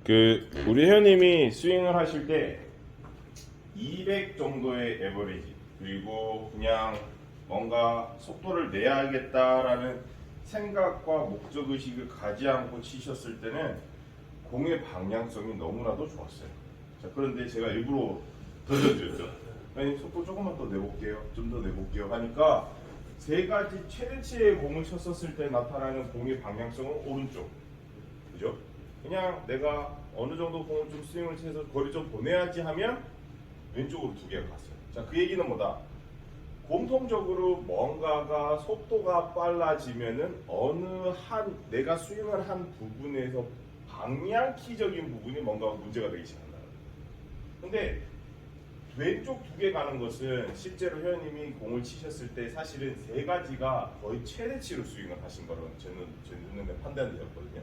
우리 회원님이 스윙을 하실 때 200 정도의 에버리지, 그리고 그냥 뭔가 속도를 내야겠다라는 생각과 목적의식을 가지 않고 치셨을 때는 공의 방향성이 너무나도 좋았어요. 자, 그런데 제가 일부러 던져드렸죠. 아니, 속도 조금만 더 내볼게요, 좀 더 내볼게요 하니까 세 가지 최대치의 공을 쳤었을 때 나타나는 공의 방향성은 오른쪽, 그죠? 그냥 내가 어느 정도 공을 좀 스윙을 해서 거리 좀 보내야지 하면 왼쪽으로 두 개가 갔어요. 자, 그 얘기는 뭐다? 공통적으로 뭔가가 속도가 빨라지면은 어느 한 내가 스윙을 한 부분에서 방향키적인 부분이 뭔가 문제가 되기 시작한다. 근데 왼쪽 두 개 가는 것은 실제로 회원님이 공을 치셨을 때 사실은 세 가지가 거의 최대치로 스윙을 하신 거로 제 눈에 판단되었거든요.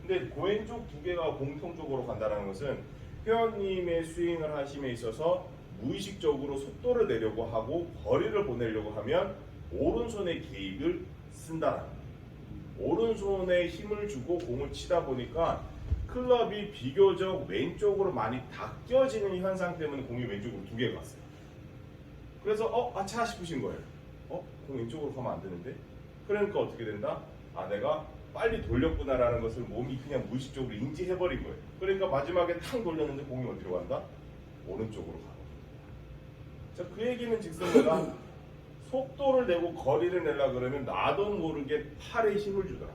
근데 왼쪽 두 개가 공통적으로 간다는 것은 회원님의 스윙을 하심에 있어서 무의식적으로 속도를 내려고 하고 거리를 보내려고 하면 오른손의 개입을 쓴다라는 거예요. 오른손에 힘을 주고 공을 치다 보니까 클럽이 비교적 왼쪽으로 많이 닦여지는 현상 때문에 공이 왼쪽으로 두 개가 갔어요. 그래서 아차 싶으신 거예요. 공 왼쪽으로 가면 안 되는데? 그러니까 어떻게 된다? 내가 빨리 돌렸구나라는 것을 몸이 그냥 무의식적으로 인지해버린 거예요. 그러니까 마지막에 탕 돌렸는데 공이 어디로 간다? 오른쪽으로 가고. 자, 그 얘기는 즉슨 내가 속도를 내고 거리를 내려 그러면 나도 모르게 팔에 힘을 주더라.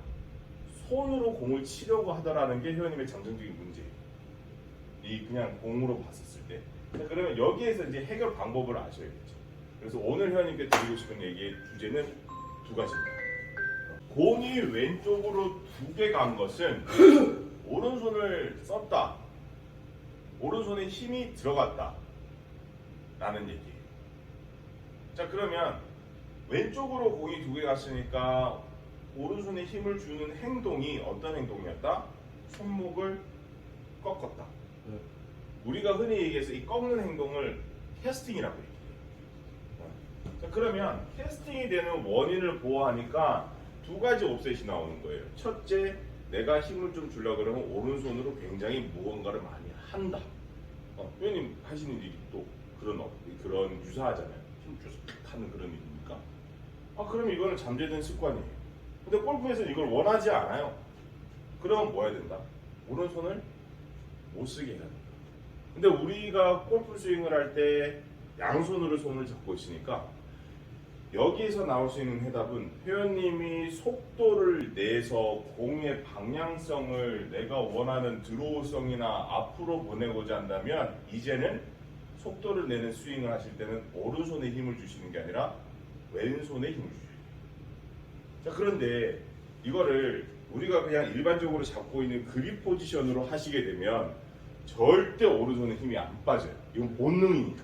손으로 공을 치려고 하더라는 게 회원님의 잠정적인 문제예요. 이 그냥 공으로 봤었을 때. 자, 그러면 여기에서 이제 해결 방법을 아셔야겠죠. 그래서 오늘 회원님께 드리고 싶은 얘기의 주제는 두 가지입니다. 공이 왼쪽으로 두 개 간 것은 오른손을 썼다, 오른손에 힘이 들어갔다 라는 얘기예요. 자, 그러면 왼쪽으로 공이 두 개 갔으니까 오른손에 힘을 주는 행동이 어떤 행동이었다? 손목을 꺾었다. 우리가 흔히 얘기해서 이 꺾는 행동을 캐스팅이라고 얘기해요. 자, 그러면 캐스팅이 되는 원인을 보호하니까 두 가지 옵셋이 나오는 거예요. 첫째, 내가 힘을 좀 주려고 그러면 오른손으로 굉장히 무언가를 많이 한다. 회원님 하시는 일이 또 그런 유사하잖아요. 힘 줘서 하는 그런 일이니까. 그럼 이거는 잠재된 습관이에요. 근데 골프에서는 이걸 원하지 않아요. 그러면 뭐 해야 된다? 오른손을 못 쓰게 해야 된다. 근데 우리가 골프 스윙을 할 때 양손으로 손을 잡고 있으니까 여기에서 나올 수 있는 해답은 회원님이 속도를 내서 공의 방향성을 내가 원하는 드로우성이나 앞으로 보내고자 한다면 이제는 속도를 내는 스윙을 하실 때는 오른손에 힘을 주시는 게 아니라 왼손에 힘을 주셔야 돼요. 자, 그런데 이거를 우리가 그냥 일반적으로 잡고 있는 그립 포지션으로 하시게 되면 절대 오른손에 힘이 안 빠져요. 이건 본능이니까.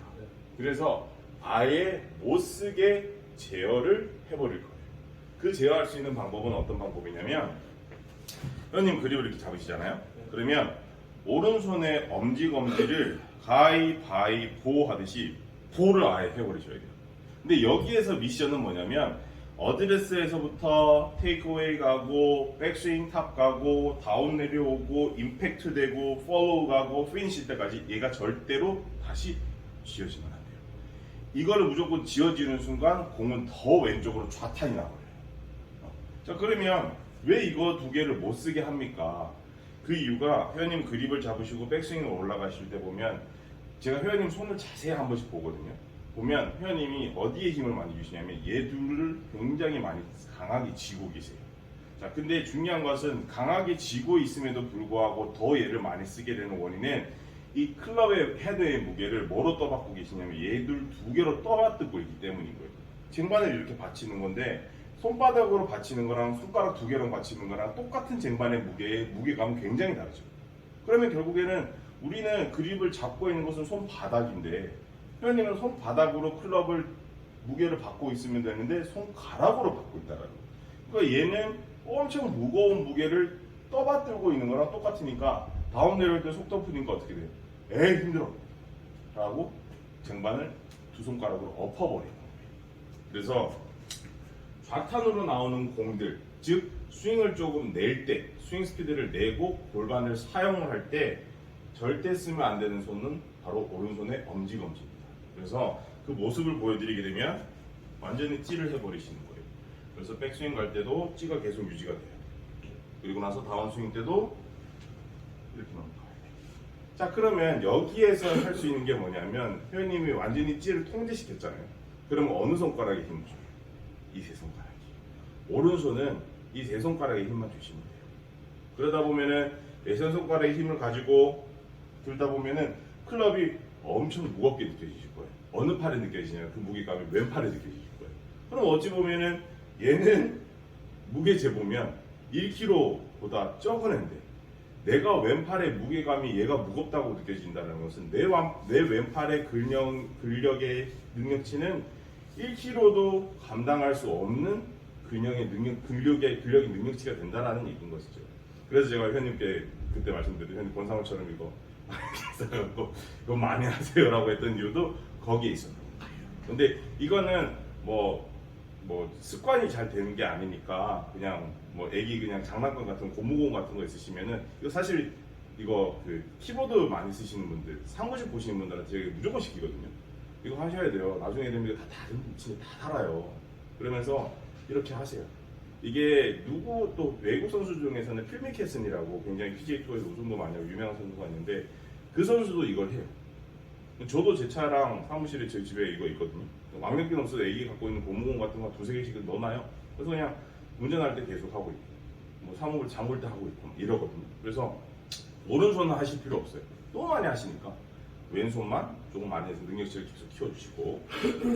그래서 아예 못 쓰게 제어를 해버릴 거예요. 그 제어할 수 있는 방법은 어떤 방법이냐면, 회원님 그립을 이렇게 잡으시잖아요. 그러면 오른손의 엄지검지를 가위바위보 하듯이 보를 아예 해버리셔야 돼요. 근데 여기에서 미션은 뭐냐면 어드레스에서부터 테이크어웨이 가고 백스윙 탑 가고 다운 내려오고 임팩트 되고 팔로우 가고 피니시 때까지 얘가 절대로 다시 쥐어지면 안 돼요. 이거를 무조건 지어지는 순간 공은 더 왼쪽으로 좌탄이 나버려요. 자, 그러면 왜 이거 두 개를 못 쓰게 합니까? 그 이유가 회원님 그립을 잡으시고 백스윙을 올라가실 때 보면 제가 회원님 손을 자세히 한 번씩 보거든요. 보면 회원님이 어디에 힘을 많이 주시냐면 얘들을 굉장히 많이 강하게 쥐고 계세요. 자, 근데 중요한 것은 강하게 쥐고 있음에도 불구하고 더 얘를 많이 쓰게 되는 원인은 이 클럽의 헤드의 무게를 뭐로 떠받고 계시냐면 얘들 두 개로 떠받들고 있기 때문인 거예요. 쟁반을 이렇게 받치는 건데 손바닥으로 받치는 거랑 손가락 두 개로 받치는 거랑 똑같은 쟁반의 무게감은 굉장히 다르죠. 그러면 결국에는 우리는 그립을 잡고 있는 것은 손바닥인데 회원님은 손바닥으로 클럽을 무게를 받고 있으면 되는데 손가락으로 받고 있다라는 거예요. 그러니까 얘는 엄청 무거운 무게를 떠받들고 있는 거랑 똑같으니까 다운 내려올 때 속도 푸니까 어떻게 돼요? 힘들어 라고 쟁반을 두 손가락으로 엎어버리는 거예요. 그래서 좌탄으로 나오는 공들, 즉 스윙을 조금 낼 때, 스윙 스피드를 내고 골반을 사용을 할 때 절대 쓰면 안 되는 손은 바로 오른손의 엄지검지입니다. 그래서 그 모습을 보여드리게 되면 완전히 찌를 해버리시는 거예요. 그래서 백스윙 갈 때도 찌가 계속 유지가 돼요. 그리고 나서 다운스윙 때도 이렇게 넘어가요. 자, 그러면 여기에서 할 수 있는 게 뭐냐면 회원님이 완전히 찌를 통제시켰잖아요. 그러면 어느 손가락에 힘을 줘요? 이 세 손가락이. 오른손은 이 세 손가락에 힘만 주시면 돼요. 그러다 보면은 네 손가락의 힘을 가지고 들다 보면은 클럽이 엄청 무겁게 느껴지실 거예요. 어느 팔에 느껴지냐면 그 무게감이 왼팔에 느껴지실 거예요. 그럼 어찌 보면은 얘는 무게 재보면 1kg보다 적은 애인데 내가 왼팔의 무게감이 얘가 무겁다고 느껴진다는 것은 내 왼팔의 근력의 능력치는 1kg도 감당할 수 없는 근력의 능력치가 된다는 얘기인 것이죠. 그래서 제가 회원님께 그때 말씀드린 회원님 권상우처럼 이거 이거 많이 하세요라고 했던 이유도 거기에 있었던 거예요. 근데 이거는 뭐 습관이 잘 되는 게 아니니까 그냥 뭐 애기 그냥 장난감 같은 고무공 같은 거 있으시면은 이거 사실 이거 그 키보드 많이 쓰시는 분들 사무실 보시는 분들한테 제가 무조건 시키거든요. 이거 하셔야 돼요. 나중에 되면 다 다른 위치에 다 달아요. 그러면서 이렇게 하세요. 이게 누구 또 외국 선수 중에서는 필 미켈슨이라고 굉장히 PGA 투어에서 우승도 많이 하고 유명한 선수가 있는데 그 선수도 이걸 해요. 저도 제 차랑 사무실에 저희 집에 이거 있거든요. 왕력기 넘어서 애기 갖고 있는 고무공 같은 거 두세 개씩 넣어놔요. 그래서 그냥 운전할 때 계속 하고 있고 뭐 사무실 잠글 때 하고 있고 이러거든요. 그래서 오른손은 하실 필요 없어요. 너무 많이 하시니까 왼손만 조금 많이 해서 능력치를 계속 키워주시고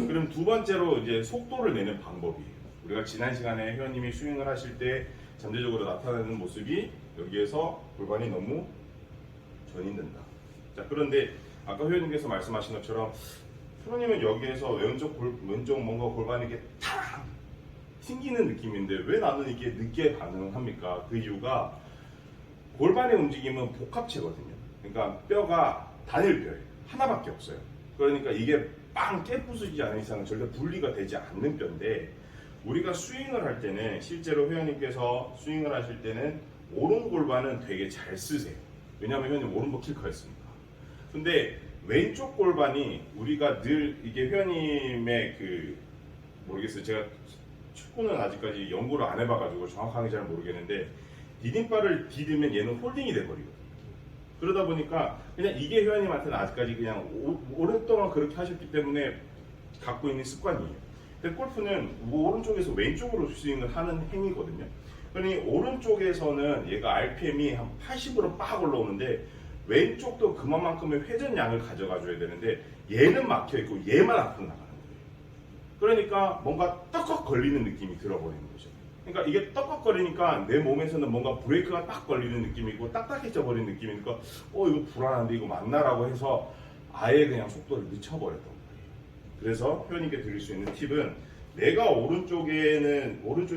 그럼 두 번째로 이제 속도를 내는 방법이에요. 우리가 지난 시간에 회원님이 스윙을 하실 때 잠재적으로 나타나는 모습이 여기에서 골반이 너무 전인된다. 자, 그런데 아까 회원님께서 말씀하신 것처럼 프로님은 여기에서 왼쪽 뭔가 골반이 이렇게 탁 튕기는 느낌인데 왜 나는 이게 늦게 반응을 합니까? 그 이유가 골반의 움직임은 복합체거든요. 그러니까 뼈가 단일뼈예요. 하나밖에 없어요. 그러니까 이게 빵 깨부수지 않은 이상은 절대 분리가 되지 않는 뼈인데 우리가 스윙을 할 때는 실제로 회원님께서 스윙을 하실 때는 오른 골반은 되게 잘 쓰세요. 왜냐하면 회원님 오른발 킬커였으니까. 근데 왼쪽 골반이 우리가 늘 이게 회원님의 그 모르겠어요. 제가 축구는 아직까지 연구를 안 해봐가지고 정확하게 잘 모르겠는데 디딤발을 디디면 얘는 홀딩이 돼버리거든요. 그러다 보니까 그냥 이게 회원님한테는 아직까지 그냥 오랫동안 그렇게 하셨기 때문에 갖고 있는 습관이에요. 근데 골프는 오른쪽에서 왼쪽으로 스윙을 하는 행위거든요. 그러니 오른쪽에서는 얘가 RPM이 한 80으로 빡 올라오는데 왼쪽도 그만큼의 회전량을 가져가줘야 되는데 얘는 막혀있고 얘만 앞으로 나가는 거예요. 그러니까 뭔가 떡떡 걸리는 느낌이 들어버리는 거죠. 그러니까 이게 떡떡거리니까 내 몸에서는 뭔가 브레이크가 딱 걸리는 느낌이고 딱딱해져 버리는 느낌이니까 이거 불안한데 이거 맞나라고 해서 아예 그냥 속도를 늦춰버렸던 거예요. 그래서 회원님께 드릴 수 있는 팁은 내가 오른쪽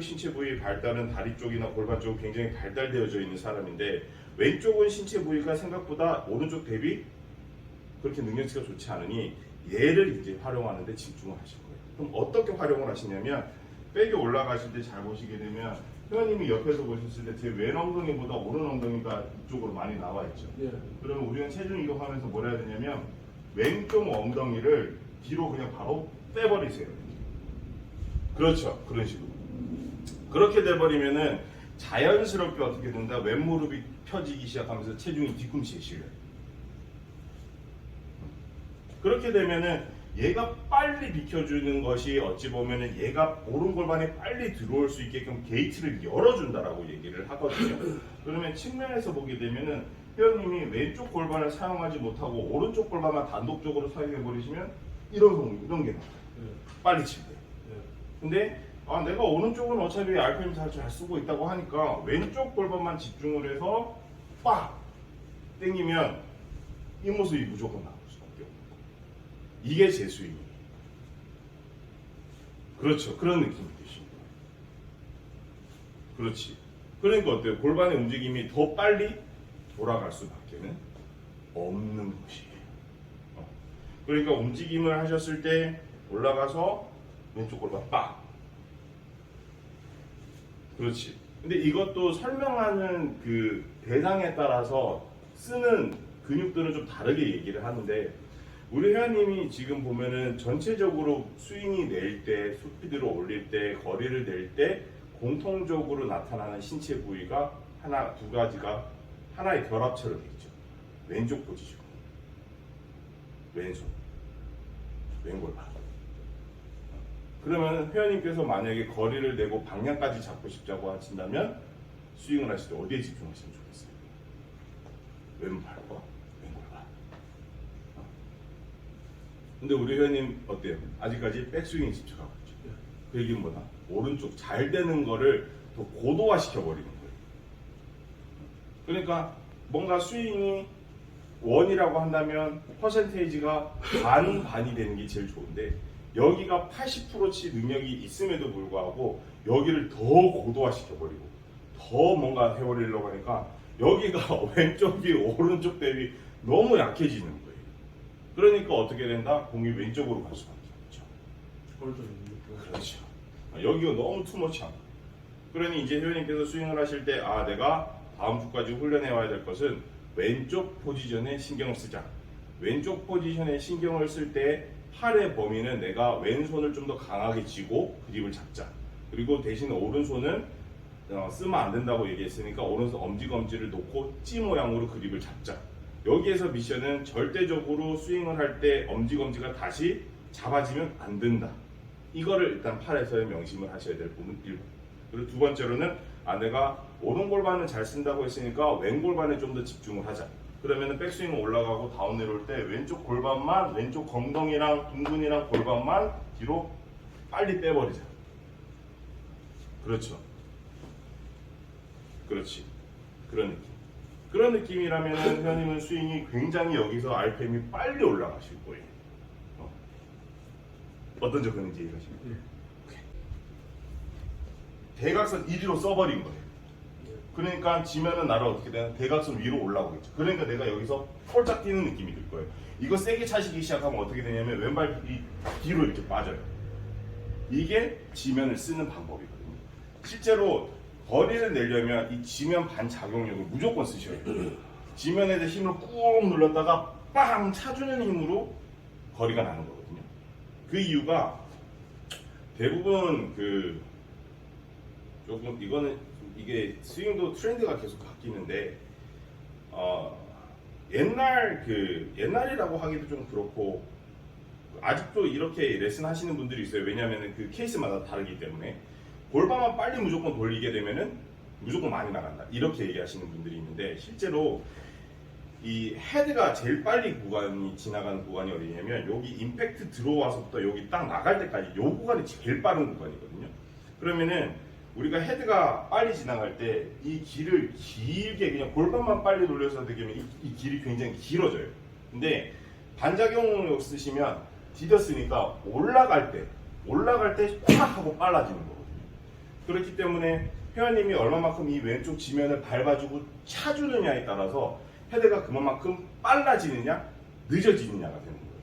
신체 부위 발달은 다리 쪽이나 골반 쪽 굉장히 발달되어져 있는 사람인데 왼쪽은 신체 부위가 생각보다 오른쪽 대비 그렇게 능력치가 좋지 않으니 얘를 이제 활용하는데 집중을 하실 거예요. 그럼 어떻게 활용을 하시냐면 백이 올라가실 때 잘 보시게 되면 회원님이 옆에서 보셨을 때 제 왼 엉덩이보다 오른 엉덩이가 이쪽으로 많이 나와 있죠. 예. 그러면 우리는 체중 이동하면서 뭘 해야 되냐면 왼쪽 엉덩이를 뒤로 그냥 바로 빼버리세요. 그렇죠. 그런 식으로. 그렇게 돼버리면은 자연스럽게 어떻게 된다? 왼무릎이 펴지기 시작하면서 체중이 뒤꿈치에 실려요. 그렇게 되면은 얘가 빨리 비켜주는 것이 어찌 보면은 얘가 오른 골반에 빨리 들어올 수 있게끔 게이트를 열어준다라고 얘기를 하거든요. 그러면 측면에서 보게 되면은 회원님이 왼쪽 골반을 사용하지 못하고 오른쪽 골반만 단독적으로 사용해 버리시면 이런 게 나와요. 빨리 칠 때. 근데 내가 오른쪽은 어차피 RPM 잘 쓰고 있다고 하니까 왼쪽 골반만 집중을 해서 빡 땡기면 이 모습이 무조건 나올 수밖에 없고 이게 제 스윙이에요. 그렇죠. 그런 느낌이 드십니다. 그렇지. 그러니까 어때요? 골반의 움직임이 더 빨리 돌아갈 수밖에는 없는 것이에요. 그러니까 움직임을 하셨을 때 올라가서 왼쪽 골반 빡. 그렇지. 근데 이것도 설명하는 그 대상에 따라서 쓰는 근육들은 좀 다르게 얘기를 하는데, 우리 회원님이 지금 보면은 전체적으로 스윙이 낼 때, 스피드를 올릴 때, 거리를 낼 때 공통적으로 나타나는 신체 부위가 하나, 두 가지가 하나의 결합체로 되어 있죠. 왼쪽 포지션, 왼손, 왼골반. 그러면 회원님께서 만약에 거리를 내고 방향까지 잡고 싶다고 하신다면 스윙을 하실 때 어디에 집중하시면 좋겠어요? 왼발과 왼골반. 근데 우리 회원님 어때요? 아직까지 백스윙에 집중하고 있죠. 그 얘기는 뭐다? 오른쪽 잘 되는 거를 더 고도화 시켜버리는 거예요. 그러니까 뭔가 스윙이 원이라고 한다면 퍼센테이지가 반이 되는 게 제일 좋은데, 여기가 80%치 능력이 있음에도 불구하고 여기를 더 고도화 시켜버리고 더 뭔가 해버리려고 하니까 여기가 왼쪽이 오른쪽 대비 너무 약해지는 거예요. 그러니까 어떻게 된다? 공이 왼쪽으로 갈 수밖에 없죠. 그렇죠. 여기가 너무 투머치한 거예요. 그러니 이제 회원님께서 스윙을 하실 때, 아, 내가 다음 주까지 훈련해 와야 될 것은 왼쪽 포지션에 신경을 쓰자. 왼쪽 포지션에 신경을 쓸 때 팔의 범위는 내가 왼손을 좀 더 강하게 쥐고 그립을 잡자. 그리고 대신 오른손은 쓰면 안 된다고 얘기했으니까 오른손 엄지검지를 놓고 찌 모양으로 그립을 잡자. 여기에서 미션은 절대적으로 스윙을 할 때 엄지검지가 다시 잡아지면 안 된다. 이거를 일단 팔에서 명심을 하셔야 될 부분 1번. 그리고 두 번째로는, 아, 내가 오른골반을 잘 쓴다고 했으니까 왼골반에 좀 더 집중을 하자. 그러면은 백스윙 올라가고 다운 내려올 때 왼쪽 골반만, 왼쪽 엉덩이랑 둥근이랑 골반만 뒤로 빨리 빼버리자. 그렇죠. 그렇지. 그런 느낌. 그런 느낌이라면 회원님은 스윙이 굉장히 여기서 RPM이 빨리 올라가실 거예요. 어떤 접근인지 이해하시나요? 대각선 1위로 써버린 거예요. 그러니까 지면은 나를 어떻게 되나, 대각선 위로 올라오겠죠. 그러니까 내가 여기서 폴짝 뛰는 느낌이 들 거예요. 이거 세게 차시기 시작하면 어떻게 되냐면 왼발이 뒤로 이렇게 빠져요. 이게 지면을 쓰는 방법이거든요. 실제로 거리를 내려면 이 지면 반작용력을 무조건 쓰셔야 돼요. 지면에 대해 힘을 꾹 눌렀다가 빵 차주는 힘으로 거리가 나는 거거든요. 그 이유가 대부분 조금 이게 스윙도 트렌드가 계속 바뀌는데, 옛날이라고 하기도 좀 그렇고 아직도 이렇게 레슨 하시는 분들이 있어요. 왜냐하면 그 케이스마다 다르기 때문에 골반만 빨리 무조건 돌리게 되면은 무조건 많이 나간다, 이렇게 얘기하시는 분들이 있는데, 실제로 이 헤드가 제일 빨리 구간이 지나가는 구간이 어디냐면 여기 임팩트 들어와서부터 여기 딱 나갈 때까지 이 구간이 제일 빠른 구간이거든요. 그러면은 우리가 헤드가 빨리 지나갈 때 이 길을 길게 그냥 골반만 빨리 돌려서 되면 이 길이 굉장히 길어져요. 근데 반작용을 쓰시면 디뎠으니까 올라갈 때 꽉 하고 빨라지는 거거든요. 그렇기 때문에 회원님이 얼마만큼 이 왼쪽 지면을 밟아주고 차주느냐에 따라서 헤드가 그만큼 빨라지느냐 늦어지느냐가 되는 거예요.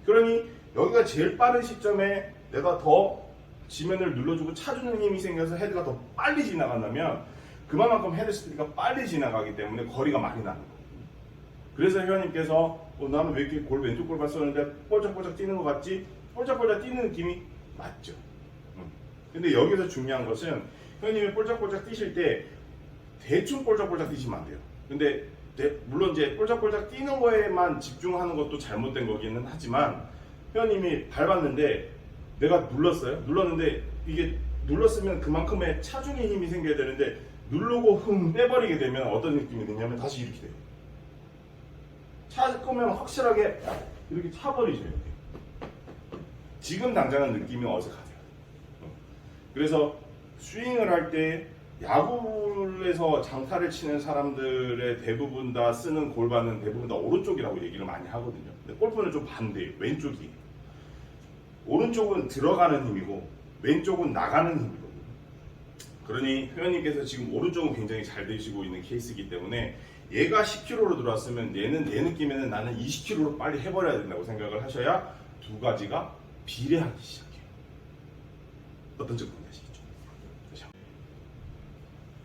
그러니 여기가 제일 빠른 시점에 내가 더 지면을 눌러주고 차주는 힘이 생겨서 헤드가 더 빨리 지나간다면 그만큼 헤드 스피드가 빨리 지나가기 때문에 거리가 많이 나는 거예요. 그래서 회원님께서 나는 왜 이렇게 왼쪽 골반 썼는데 폴짝폴짝 뛰는 것 같지? 폴짝폴짝 뛰는 느낌이 맞죠. 근데 여기서 중요한 것은 회원님이 폴짝폴짝 뛰실 때 대충 폴짝폴짝 뛰시면 안 돼요. 근데 물론 이제 폴짝폴짝 뛰는 거에만 집중하는 것도 잘못된 거기는 하지만, 회원님이 밟았는데 내가 눌렀는데 이게 눌렀으면 그만큼의 차중의 힘이 생겨야 되는데 누르고 빼버리게 되면 어떤 느낌이 드냐면 다시 이렇게 돼요. 차 끄면 확실하게 이렇게 차버리죠. 이렇게. 지금 당장은 느낌이 어색하세요. 그래서 스윙을 할 때 야구에서 장타를 치는 사람들의 대부분 다 쓰는 골반은 대부분 다 오른쪽이라고 얘기를 많이 하거든요. 근데 골프는 좀 반대예요. 왼쪽이. 오른쪽은 들어가는 힘이고 왼쪽은 나가는 힘이거든요. 그러니 회원님께서 지금 오른쪽은 굉장히 잘 되시고 있는 케이스이기 때문에 얘가 10km로 들어왔으면 얘는 내 느낌에는 나는 20km로 빨리 해버려야 된다고 생각을 하셔야 두 가지가 비례하기 시작해요. 어떤 점인지 아시겠죠?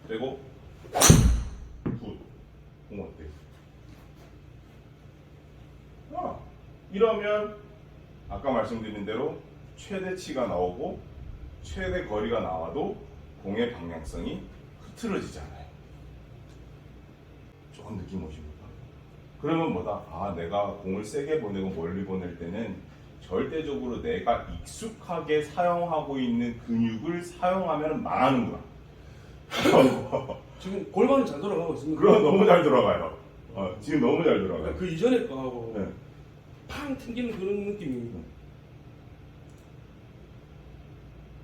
그리고 굿. 공 어때? 이러면 아까 말씀드린 대로 최대치가 나오고 최대 거리가 나와도 공의 방향성이 흐트러지잖아요. 좋은 느낌 오십니까? 그러면 뭐다? 아, 내가 공을 세게 보내고 멀리 보낼 때는 절대적으로 내가 익숙하게 사용하고 있는 근육을 사용하면 망하는구나. 지금 골반은 잘 돌아가고 있습니다. 그럼 너무 잘 돌아가요. 지금 너무 잘 돌아가요. 그 이전에 거하고 네. 팡 튕기는 그런 느낌입니다.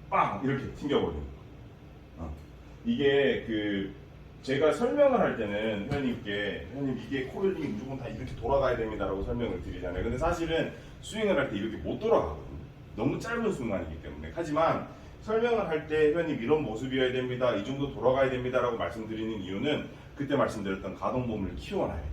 빵! 이렇게 튕겨버리는 거. 이게 제가 설명을 할 때는 회원님께 이게 코릴링이 무조건 다 이렇게 돌아가야 됩니다라고 설명을 드리잖아요. 근데 사실은 스윙을 할 때 이렇게 못 돌아가거든요. 너무 짧은 순간이기 때문에. 하지만 설명을 할 때 회원님 이런 모습이어야 됩니다. 이 정도 돌아가야 됩니다라고 말씀드리는 이유는 그때 말씀드렸던 가동범위를 키워놔야 돼요.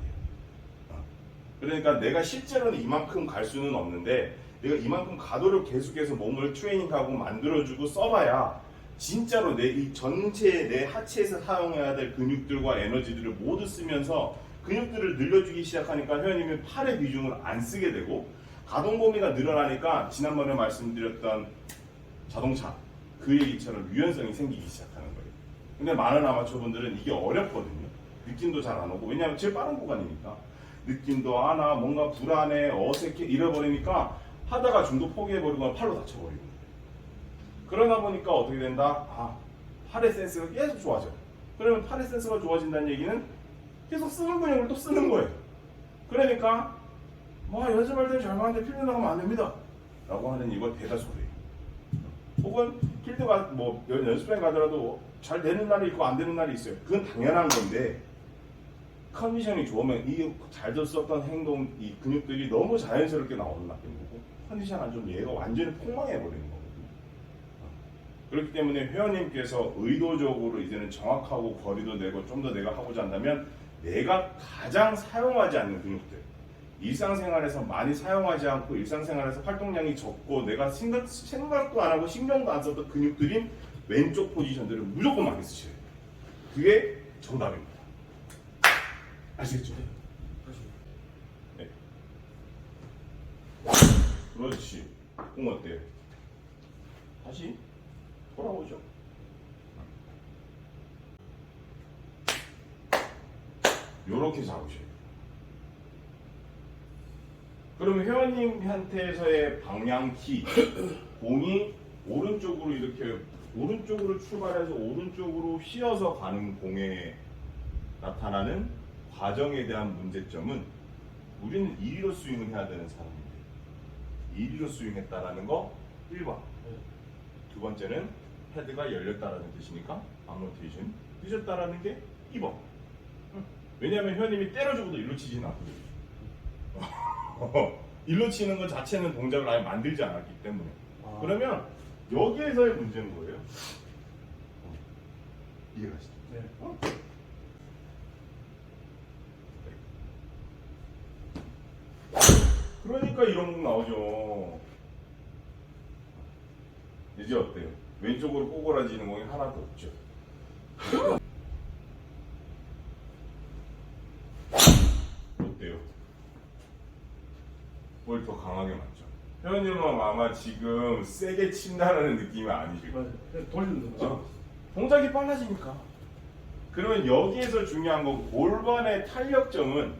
그러니까 내가 실제로는 이만큼 갈 수는 없는데 내가 이만큼 가도록 계속해서 몸을 트레이닝하고 만들어주고 써봐야 진짜로 내 이 전체 내 하체에서 사용해야 될 근육들과 에너지들을 모두 쓰면서 근육들을 늘려주기 시작하니까 회원님이 팔의 비중을 안 쓰게 되고 가동 범위가 늘어나니까 지난번에 말씀드렸던 자동차 그 얘기처럼 유연성이 생기기 시작하는 거예요. 근데 많은 아마추어분들은 이게 어렵거든요. 느낌도 잘 안 오고 왜냐하면 제일 빠른 구간이니까 느낌도 안 와, 뭔가 불안해, 어색해 이래버리니까 하다가 중도 포기해버리거나 팔로 다쳐버리고 그러다 보니까 어떻게 된다? 팔의 센스가 계속 좋아져. 그러면 팔의 센스가 좋아진다는 얘기는 계속 쓰는 근육을 또 쓰는 거예요. 그러니까 연습할 때는 잘 맞는데 필드 나가면 안 됩니다 라고 하는 이거 대다수예요. 혹은 필드가 연습생 가더라도 잘 되는 날이 있고 안 되는 날이 있어요. 그건 당연한 건데 컨디션이 좋으면 이 잘 썼던 행동, 이 근육들이 너무 자연스럽게 나오는 날인 거고 컨디션 안 좋으면 얘가 완전히 폭망해버리는 거거든요. 그렇기 때문에 회원님께서 의도적으로 이제는 정확하고 거리도 내고 좀 더 내가 하고자 한다면 내가 가장 사용하지 않는 근육들 일상생활에서 많이 사용하지 않고 일상생활에서 활동량이 적고 내가 생각도 안 하고 신경도 안 썼던 근육들인 왼쪽 포지션들을 무조건 많이 쓰셔야 돼요. 그게 정답입니다. 아시겠죠? 네. 그렇지. 공 어때요? 다시 돌아오죠. 요렇게 잡으셔야 돼요. 그러면 회원님한테서의 방향키 공이 오른쪽으로 이렇게 오른쪽으로 출발해서 오른쪽으로 휘어서 가는 공에 나타나는 과정에 대한 문제점은 우리는 이리로 스윙을 해야 되는 사람인데 이리로 스윙했다라는 거 1번. 두 번째는 헤드가 열렸다라는 뜻이니까 방로테이션 늦었다라는 게 2번. 왜냐하면 회원님이 때려주고도 일로 치지는 않거든요. 일로 치는 것 자체는 동작을 아예 만들지 않았기 때문에. 그러면 여기에서의 문제는 뭐예요? 이해가시죠? 네. 그러니까 이런 공 나오죠. 이제 어때요? 왼쪽으로 꼬꾸라지는 공이 하나도 없죠. 어때요? 볼 더 강하게 맞죠? 회원님은 아마 지금 세게 친다라는 느낌이 아니실 거예요. 맞아요. 돌리는 거죠. 동작이 빨라지니까. 그러면 여기에서 중요한 건 골반의 탄력점은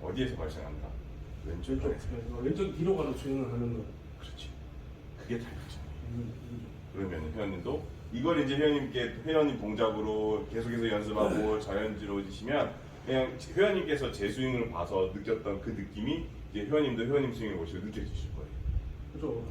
어디에서 발생한다? 왼쪽에서. 왼쪽 뒤로 가는 스윙을 하는 거. 그렇지. 그게 탄력점이에요. 그러면 회원님도 이걸 이제 회원님 동작으로 계속해서 연습하고 자연스러워지시면 그냥 회원님께서 제 스윙을 봐서 느꼈던 그 느낌이 이제 회원님도 회원님 스윙을 보시고 느껴지실 거예요. 그렇죠.